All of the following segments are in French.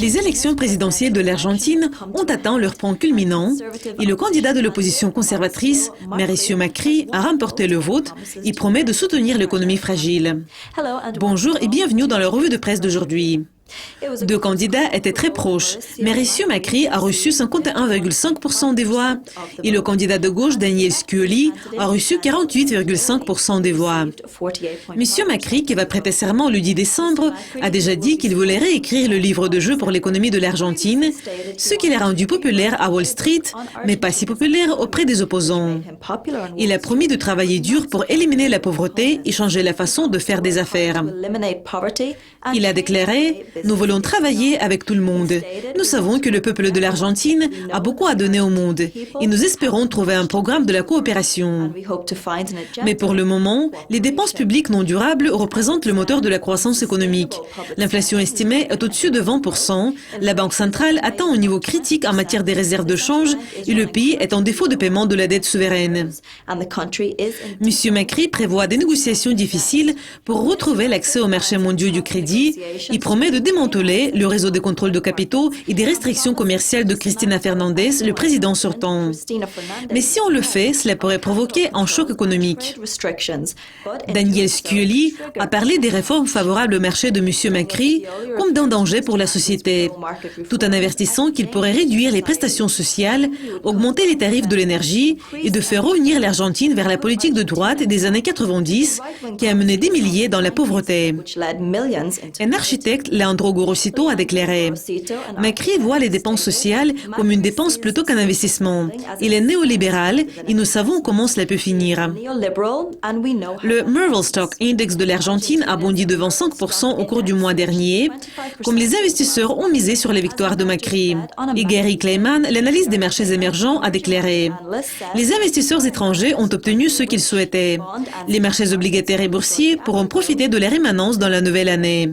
Les élections présidentielles de l'Argentine ont atteint leur point culminant et le candidat de l'opposition conservatrice, Mauricio Macri, a remporté le vote et promet de soutenir l'économie fragile. Bonjour et bienvenue dans la revue de presse d'aujourd'hui. Deux candidats étaient très proches. Mauricio Macri a reçu 51,5% des voix et le candidat de gauche, Daniel Scioli, a reçu 48,5% des voix. Monsieur Macri, qui va prêter serment le 10 décembre, a déjà dit qu'il voulait réécrire le livre de jeu pour l'économie de l'Argentine, ce qui l'a rendu populaire à Wall Street, mais pas si populaire auprès des opposants. Il a promis de travailler dur pour éliminer la pauvreté et changer la façon de faire des affaires. Il a déclaré « Nous voulons travailler avec tout le monde. Nous savons que le peuple de l'Argentine a beaucoup à donner au monde et nous espérons trouver un programme de la coopération. » Mais pour le moment, les dépenses publiques non durables représentent le moteur de la croissance économique. L'inflation estimée est au-dessus de 20%, la Banque centrale atteint un niveau critique en matière des réserves de change et le pays est en défaut de paiement de la dette souveraine. Monsieur Macri prévoit des négociations difficiles pour retrouver l'accès aux marchés mondiaux du crédit. Il promet de démanteler le réseau des contrôles de capitaux et des restrictions commerciales de Cristina Fernandez, le président sortant. Mais si on le fait, cela pourrait provoquer un choc économique. Daniel Scioli a parlé des réformes favorables au marché de M. Macri comme d'un danger pour la société, tout en avertissant qu'il pourrait réduire les prestations sociales, augmenter les tarifs de l'énergie et de faire revenir l'Argentine vers la politique de droite des années 90 qui a mené des milliers dans la pauvreté. Un architecte, Leandro Gorosito, a déclaré « Macri voit les dépenses sociales comme une dépense plutôt qu'un investissement. Il est néolibéral et nous savons comment cela peut finir. » Le Merrill Stock Index de l'Argentine a bondi de 25% au cours du mois dernier, comme les investisseurs ont misé sur la victoire de Macri. Et Gary Kleiman, l'analyste des marchés émergents, a déclaré « Les investisseurs étrangers ont obtenu ce qu'ils souhaitaient. Les marchés obligataires et boursiers pourront profiter de la rémanence dans la nouvelle année. »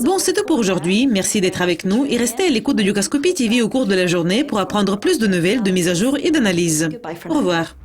Bon, c'est tout pour aujourd'hui. Merci d'être avec nous et restez à l'écoute de Dukascopy TV au cours de la journée pour apprendre plus de nouvelles, de mises à jour et d'analyses. Au revoir.